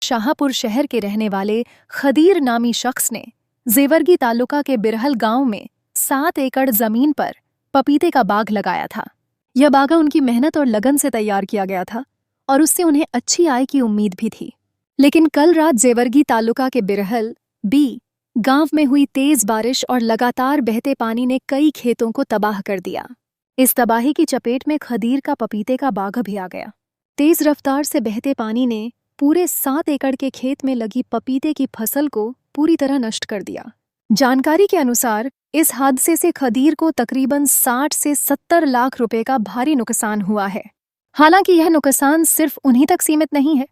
शाहपुर शहर के रहने वाले खदीर नामी शख्स ने जेवर्गी तालुका के बिरहल गांव में 7 एकड़ जमीन पर पपीते का बाग लगाया था। यह बागा उनकी मेहनत और लगन से तैयार किया गया था और उससे उन्हें अच्छी आय की उम्मीद भी थी। लेकिन कल रात जेवर्गी तालुका के बिरहल बी गांव में हुई तेज बारिश और लगातार बहते पानी ने कई खेतों को तबाह कर दिया। इस तबाही की चपेट में खदीर का पपीते का बाग भी आ गया। तेज रफ्तार से बहते पानी ने पूरे 7 एकड़ के खेत में लगी पपीते की फसल को पूरी तरह नष्ट कर दिया। जानकारी के अनुसार इस हादसे से खदीर को तकरीबन 60 से 70 लाख रुपए का भारी नुकसान हुआ है। हालांकि यह नुकसान सिर्फ उन्हीं तक सीमित नहीं है,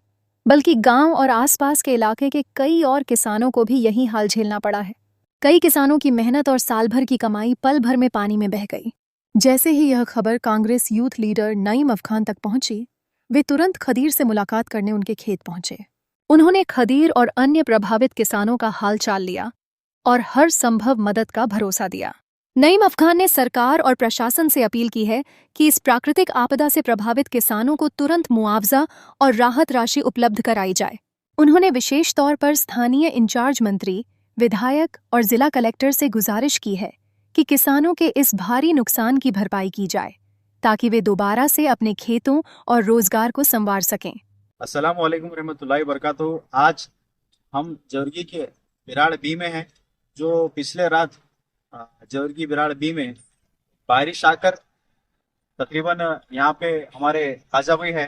बल्कि गांव और आसपास के इलाके के कई और किसानों को भी यही हाल झेलना पड़ा है। कई किसानों की मेहनत और साल भर की कमाई पल भर में पानी में बह गई। जैसे ही यह खबर कांग्रेस यूथ लीडर नईम अफखान तक पहुंची, वे तुरंत खदीर से मुलाकात करने उनके खेत पहुंचे। उन्होंने खदीर और अन्य प्रभावित किसानों का हाल चाल लिया और हर संभव मदद का भरोसा दिया। नईम अफखान ने सरकार और प्रशासन से अपील की है कि इस प्राकृतिक आपदा से प्रभावित किसानों को तुरंत मुआवजा और राहत राशि उपलब्ध कराई जाए। उन्होंने विशेष तौर पर स्थानीय इंचार्ज मंत्री, विधायक और जिला कलेक्टर से गुजारिश की है कि किसानों के इस भारी नुकसान की भरपाई की जाए ताकि वे दोबारा से अपने खेतों और रोजगार को संवार सकें। अस्सलाम वालेकुम रहमतुल्लाहि वबरकातुहू। आज हम जवर्गी के बिराड़ बी में हैं, जो पिछले रात जवर्गी बिराड़ बी में बारिश आकर तकरीबन यहाँ पे हमारे खाजा भाई है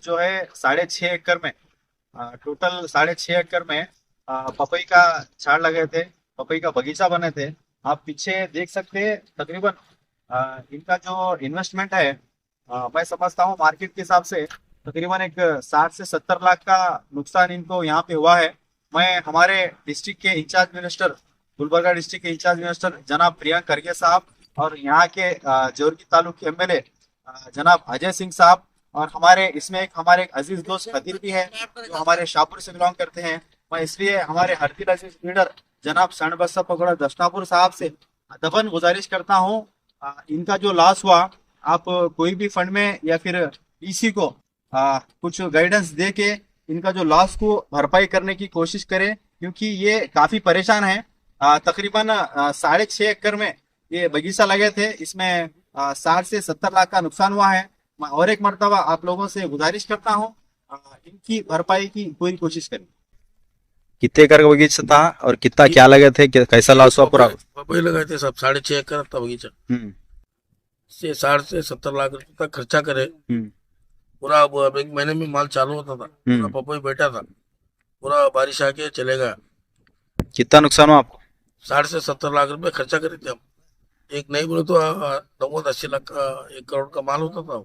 जो है 6.5 एकड़ में टोटल 6.5 एकड़ में पपई का झाड़ लगे थे, पपई का बगीचा बने थे। आप पीछे देख सकते हैं तकरीबन इनका जो इन्वेस्टमेंट है मैं समझता हूँ मार्केट के हिसाब से तकरीबन एक 60 से 70 लाख का नुकसान इनको यहाँ पे हुआ है। मैं हमारे डिस्ट्रिक्ट के इंचार्ज मिनिस्टर, गुलबर्गा डिस्ट्रिक्ट के इंचार्ज मिनिस्टर जनाब प्रियंक खरगे साहब और यहाँ के जवर्गी तालुक के एमएलए जनाब अजय सिंह साहब और हमारे इसमें हमारे अजीज दोस्त खदीर भी है जो हमारे शाहपुर से बिलोंग करते हैं। मैं इसलिए हमारे हरदिल अजीज लीडर जनाब सणबस्सा पगोड़ा दशनापुर साहब से दफन गुजारिश करता हूँ, इनका जो लॉस हुआ आप कोई भी फंड में या फिर डीसी को कुछ गाइडेंस दे के इनका जो लॉस को भरपाई करने की कोशिश करें, क्योंकि ये काफी परेशान है। तकरीबन 6.5 एकड़ में ये बगीचा लगे थे, इसमें 60 से 70 लाख का नुकसान हुआ है। मैं और एक मर्तबा आप लोगों से गुजारिश करता हूँ इनकी भरपाई की पूरी कोशिश करें। कितने एकड़ का बगीचा था और कितना क्या लगे थे, कैसा लॉस हुआ पूरा? पपई लगाए थे सब, 6.5 एकड़ था बगीचा से 60 से 70 लाख रुपए तक खर्चा करे। पूरा अब एक महीने में माल चालू होता था, पूरा पपई बैठा था, पूरा बारिश आके चले गया। कितना नुकसान हुआ आपको? 60 से 70 लाख रुपए खर्चा करे थे हम। एक नहीं बोले तो 90-80 लाख का 1 करोड़ का माल होता था।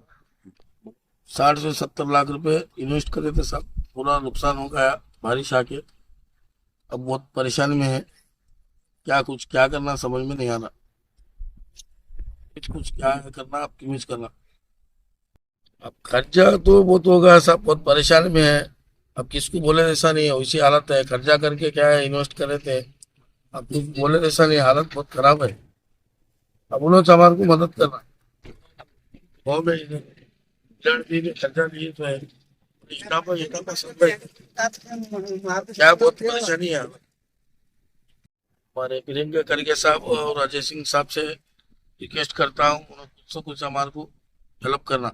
60 से 70 लाख रुपए इन्वेस्ट करे थे सब, पूरा नुकसान हो गया बारिश आके। अब बहुत परेशानी में है, क्या करना समझ में नहीं आ रहा। कुछ क्या करना, आप क्यों करना। अब खर्चा तो बहुत होगा, सब बहुत परेशानी में है। अब किसको बोले ऐसा नहीं है, वैसी हालत है। खर्चा करके क्या है, इन्वेस्ट करे थे। अब किसको बोले ऐसा नहीं, हालत बहुत खराब है। अब उन्होंने हमारे को मदद करना खर्चा नहीं तो है क्या बहुत परेशानी है। हमारे प्रियंका खरगे साहब और अजय सिंह साहब से रिक्वेस्ट करता हूँ, कुछ हमारे को हेल्प करना।